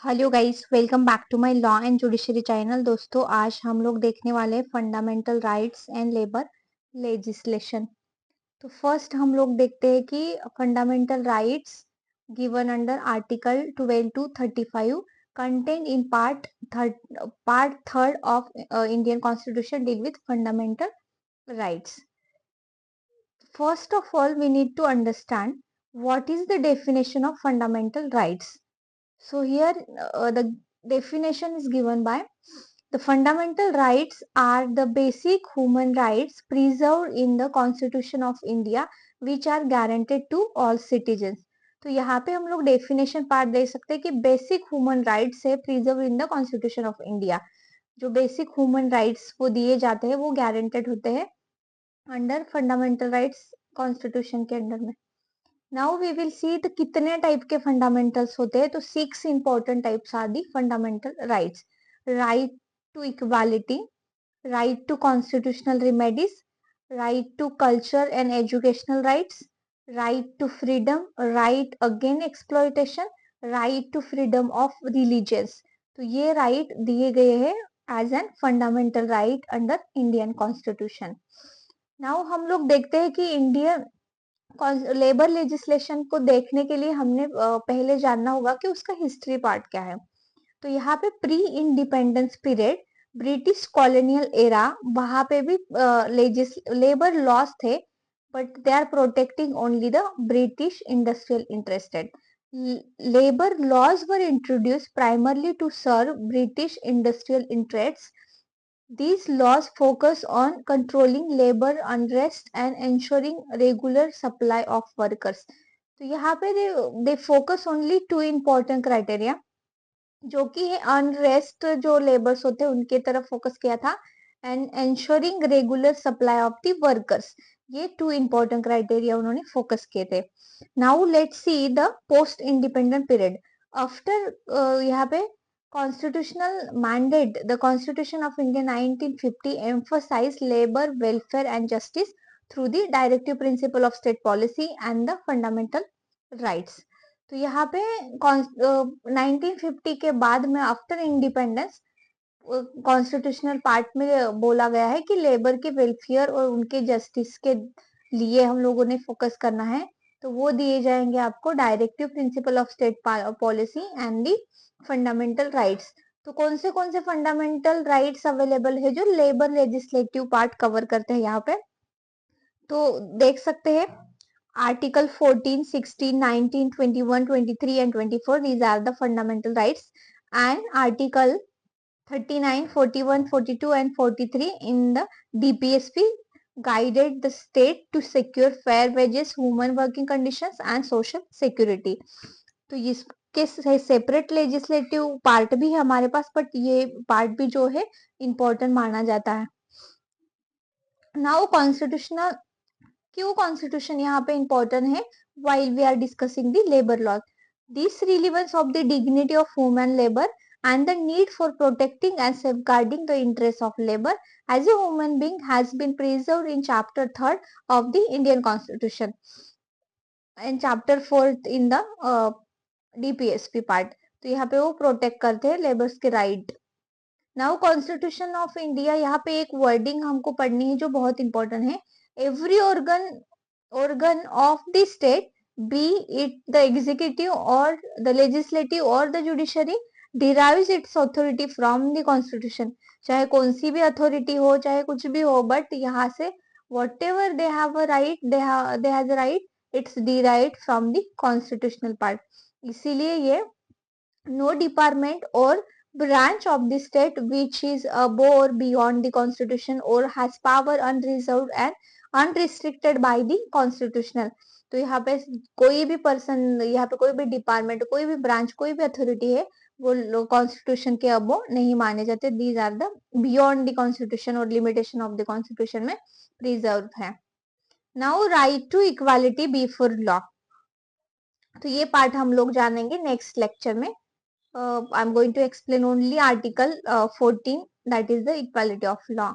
Hello guys, welcome back to my law and judiciary channel. दोस्तों, आज हम लोग देखने वाले हैं fundamental rights and labour legislation. तो फर्स्ट हम लोग देखते हैं कि fundamental rights given under article 12 to 35 content in part third of Indian constitution deal with fundamental rights. First of all, we need to understand what is the definition of fundamental rights. So here the definition is given by the fundamental rights are the basic human rights preserved in the Constitution of India which are guaranteed to all citizens. तो यहाँ पे हम लोग definition part दे सकते हैं कि basic human rights है preserve in the constitution of India. जो बेसिक ह्यूमन राइट्स वो दिए जाते हैं वो गारंटेड होते हैं अंडर फंडामेंटल राइट्स कॉन्स्टिट्यूशन के अंडर में। Now we will see the कितने टाइप के फंडामेंटल्स होते हैं। तो 6 important types are the fundamental rights. Right to equality, right to constitutional remedies, right to culture and educational rights, right to freedom, right again exploitation, right to freedom of religions. तो ये right दिए गए हैं as an fundamental right under Indian constitution. Now हम लोग देखते हैं कि इंडियन लेबर लेजिस्लेशन को देखने के लिए हमने पहले जानना होगा कि उसका हिस्ट्री पार्ट क्या है। तो यहाँ पे pre independence period, British colonial era, वहां पे भी लेबर लॉस थे but they are protecting only the British industrial interested. Labour laws were introduce primarily to serve British industrial interests. These laws focus on controlling labor unrest and ensuring regular supply of workers. तो यहाँ पे they focus only two important criteria, जो कि है unrest जो labours होते हैं उनके तरफ फोकस किया था and ensuring regular supply of the workers. ये टू इंपॉर्टेंट क्राइटेरिया उन्होंने फोकस किए थे। Now let's see the post independent period after यहाँ पे constitutional mandate. The Constitution of India 1950 emphasized labor welfare and justice through the directive principle of state policy and the fundamental rights. तो यहाँ पे 1950 के बाद में आफ्टर इंडिपेंडेंस कॉन्स्टिट्यूशनल पार्ट में बोला गया है कि लेबर के वेलफेयर और उनके जस्टिस के लिए हम लोगों ने फोकस करना है। तो वो दिए जाएंगे आपको directive principle of state policy and the fundamental rights. तो कौन से फंडामेंटल राइट्स अवेलेबल है जो लेबर लेजिस्लेटिव पार्ट कवर करते हैं यहाँ पे। तो देख सकते हैं article 14, 16, 19, 21, 23 and 24, these are the fundamental rights, and article 39, 41, 42 and 43 in the DPSP guided the state to secure fair wages, human working conditions and social security. तो इसके सेपरेट लेजिस्लेटिव पार्ट भी है हमारे पास, बट ये पार्ट भी जो है important माना जाता है। नाउ कॉन्स्टिट्यूशनल, क्यों कॉन्स्टिट्यूशन यहाँ पे इंपॉर्टेंट है while we are discussing the labor laws. This relevance of the dignity of human labor and the need for protecting and safeguarding the interests of labor as a human being has been preserved in chapter 3rd of the Indian Constitution and chapter 4th in the DPSP part. तो यहाँ पे वो protect करते हैं labours के right. Now constitution of India, यहाँ पे एक वर्डिंग हमको पढ़नी है जो बहुत इंपॉर्टेंट है। Every organ of the state, be it the executive or the legislative or the judiciary, derives its authority from the constitution. चाहे कौन सी भी अथॉरिटी हो, चाहे कुछ भी हो, बट यहाँ से whatever they have a right, they has a right, it's derived from the constitutional part. इसीलिए ये no department or branch of the state which is above or beyond the constitution or has power unreserved and unrestricted by the constitutional. तो यहाँ पे कोई भी person, यहाँ पे कोई भी डिपार्टमेंट, कोई भी ब्रांच, कोई भी अथॉरिटी है वो कॉन्स्टिट्यूशन के अबो नहीं माने जाते। These are the beyond the constitution और लिमिटेशन ऑफ द कॉन्स्टिट्यूशन में प्रिजर्व है। Now right to equality before law, तो ये पार्ट हम लोग जानेंगे नेक्स्ट लेक्चर में। I'm going to explain only article 14, that is the equality of law.